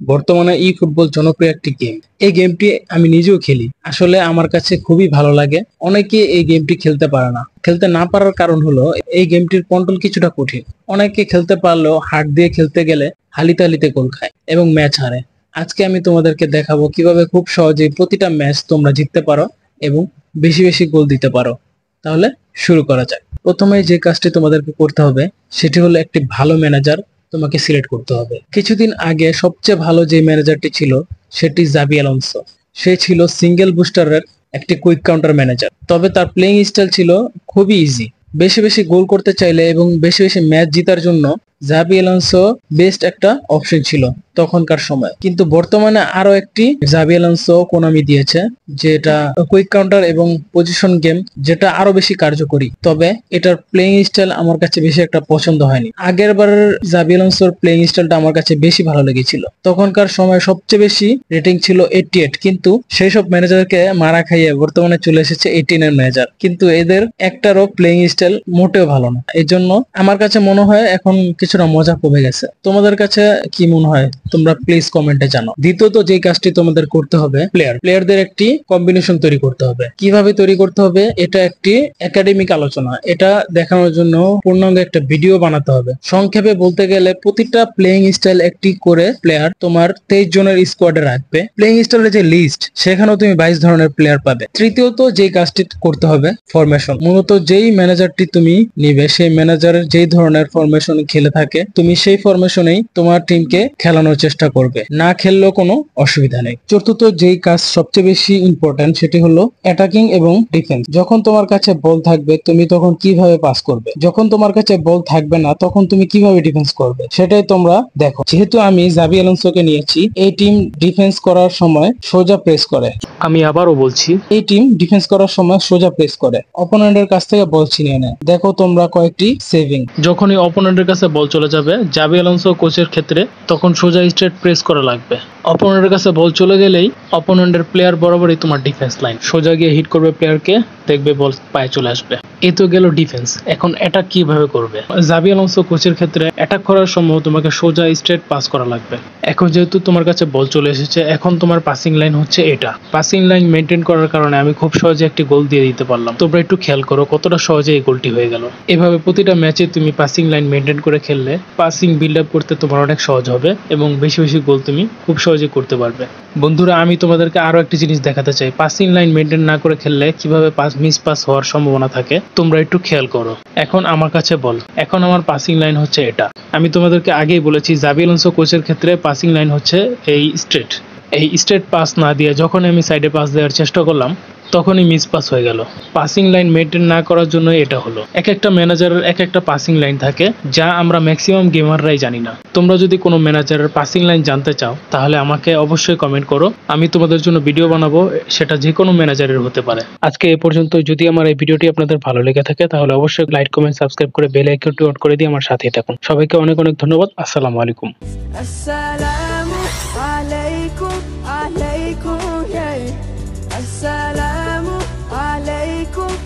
বর্তমানে ই ফুটবল জনপ্রিয় একটি গেম। এই গেমটি আমি নিজেও খেলি, আসলে আমার কাছে খুবই ভালো লাগে। অনেকে এই গেমটি খেলতে পারে না, খেলতে না পারার কারণ হলো এই গেমটির কন্ট্রোল কিছুটা কঠিন। অনেকে খেলতে পারলেও হাত দিয়ে খেলতে গেলে হালিতে হালিতে গোল খায় এবং ম্যাচ হারে। আজকে আমি তোমাদেরকে দেখাবো কিভাবে খুব সহজেই প্রতিটা ম্যাচ তোমরা জিততে পারো এবং বেশি বেশি গোল দিতে পারো। তাহলে শুরু করা যাক। প্রথমে যে কাজটি তোমাদেরকে করতে হবে সেটি হলো একটি ভালো ম্যানেজার তোমাকে সিলেক্ট করতে হবে। কিছুদিন আগে সবচেয়ে ভালো যে ম্যানেজারটি ছিল সেটি জাবি আলোনসো। সে ছিল সিঙ্গেল বুস্টারের একটি কুইক কাউন্টার ম্যানেজার, তবে তার প্লেইং স্টাইল ছিল খুবই ইজি। বেশি বেশি গোল করতে চাইলে এবং বেশি বেশি ম্যাচ জেতার জন্য জাবি আলোনসো বেস্ট একটা অপশন ছিল তখনকার সময়। কিন্তু বর্তমানে আরো একটি জাবি আলোনসো কোনামি দিয়েছে, যেটা কুইক কাউন্টার এবং পজিশন গেম, যেটা আরো বেশি কার্যকরী। তবে এটার প্লেইং স্টাইল আমার কাছে বেশি একটা পছন্দ হয়নি। আগের বার জাবি আলোনসোর প্লেইং স্টাইলটা আমার কাছে বেশি ভালো লেগেছিল। তখনকার সময় সবচেয়ে বেশি রেটিং ছিল 88, কিন্তু সেই সব ম্যানেজারকে মারা খাইয়ে বর্তমানে চলে এসেছে 18 এর ম্যানেজার। কিন্তু এদের একটারও প্লেইং স্টাইল মোটেও ভালো না। এই জন্য আমার কাছে মনে হয় এখন কিছুটা মজা কমে গেছে। তোমাদের কাছে কি মনে হয় তোমরা প্লিজ কমেন্টে জানাও। দ্বিতীয়ত যে কাজটি তোমাদের করতে হবে, প্লেয়ারদের একটি কম্বিনেশন তৈরি করতে হবে। কিভাবে তৈরি করতে হবে এটা একটি একাডেমিক আলোচনা। এটা দেখানোর জন্য পূর্ণাঙ্গ একটা ভিডিও বানাতে হবে। সংক্ষেপে বলতে গেলে প্রতিটা প্লেইং স্টাইল একটি করে প্লেয়ার তোমার 23 জনের স্কোয়াডে রাখবে। প্লেইং স্টাইলের যে লিস্ট সেখানেও তুমি 22 ধরনের প্লেয়ার পাবে। তৃতীয়ত যে কাজটি করতে হবে ফরমেশন। মূলত যেই ম্যানেজারটি তুমি নিবে সেই ম্যানেজারের যেই ধরনের ফরমেশন খেলে থাকে তুমি সেই ফরমেশনেই তোমার টিমকে খেলানোর চেষ্টা করবে, না খেললেও কোনো অসুবিধা নেই। চতুর্থ যেই কাজ সবচেয়ে বেশি ইম্পর্টেন্ট সেটি হলো অ্যাটাকিং এবং ডিফেন্স। যখন তোমার কাছে বল থাকবে তুমি তখন কিভাবে পাস করবে, যখন তোমার কাছে বল থাকবে না তখন তুমি কিভাবে ডিফেন্স করবে সেটাই তোমরা দেখো। যেহেতু আমি জাবি আলোনসোকে নিয়েছি, এই টিম ডিফেন্স করার সময় সোজা প্রেস করে। আমি আবারও বলছি, এই টিম ডিফেন্স করার সময় সোজা প্রেস করে, অপোনেন্টের কাছ থেকে বল ছিনিয়ে নেয়। দেখো তোমরা কয়েকটি সেভিং। যখনই অপোনেন্টের কাছে বল চলে যাবে জাবি আলোনসো কোচের ক্ষেত্রে, তখন সোজা স্ট্রেট প্রেস করা লাগবে। অপোনেন্টের কাছে বল চলে গেলেই অপোনেন্টের প্লেয়ার বরাবরই তোমার ডিফেন্স লাইন, সোজা গিয়ে হিট করবে প্লেয়ারকে, দেখবে বল পায়ে চলে আসবে। এ তো গেল ডিফেন্স। এখন অ্যাটাক কিভাবে করবে? জাবি আলোনসো কোচের ক্ষেত্রে অ্যাটাক করার সময় তোমাকে সোজা স্ট্রেট পাস করা লাগবে। এখন যেহেতু তোমার কাছে বল চলে এসেছে, এখন তোমার পাসিং লাইন হচ্ছে এটা। পাসিং লাইন মেনটেন করার কারণে আমি খুব সহজে একটি গোল দিয়ে দিতে পারলাম। তোমরা একটু খেয়াল করো কতটা সহজে এই গোলটি হয়ে গেল। এভাবে প্রতিটা ম্যাচে তুমি পাসিং লাইন মেনটেন করে খেললে পাসিং বিল্ড আপ করতে তোমার অনেক সহজ হবে এবং বেশি বেশি গোল তুমি খুব সহজে করতে পারবে। বন্ধুরা, আমি তোমাদেরকে আরো একটি জিনিস দেখাতে চাই। পাসিং লাইন মেনটেন না করে খেললে কিভাবে মিস পাস হওয়ার সম্ভাবনা থাকে তোমরা একটু খেয়াল করো। এখন আমার কাছে বল, এখন আমার পাসিং লাইন হচ্ছে এটা। আমি তোমাদেরকে আগেই বলেছি জাবি আলোনসো কোচের ক্ষেত্রে পাসিং লাইন হচ্ছে এই স্ট্রেট। এই স্ট্রেট পাস না দিয়ে যখন আমি সাইডে পাস দেওয়ার চেষ্টা করলাম তখনই মিস পাস হয়ে গেল। পাসিং লাইন মেনটেন না করার জন্য এটা হলো। এক একটা ম্যানেজারের এক একটা পাসিং লাইন থাকে যা আমরা ম্যাক্সিমাম গেমাররাই জানি না। তোমরা যদি কোনো ম্যানেজারের পাসিং লাইন জানতে চাও তাহলে আমাকে অবশ্যই কমেন্ট করো, আমি তোমাদের জন্য ভিডিও বানাবো, সেটা যে কোনো ম্যানেজারের হতে পারে। আজকে এ পর্যন্ত। যদি আমার এই ভিডিওটি আপনাদের ভালো লেগে থাকে তাহলে অবশ্যই লাইক, কমেন্ট, সাবস্ক্রাইব করে বেল আইকনটি অন করে দিয়ে আমার সাথেই থাকুন। সবাইকে অনেক অনেক ধন্যবাদ। আসসালামু আলাইকুম। আসসালামু আলাইকুম আলাইকুম, আসসালামু আলাইকুম।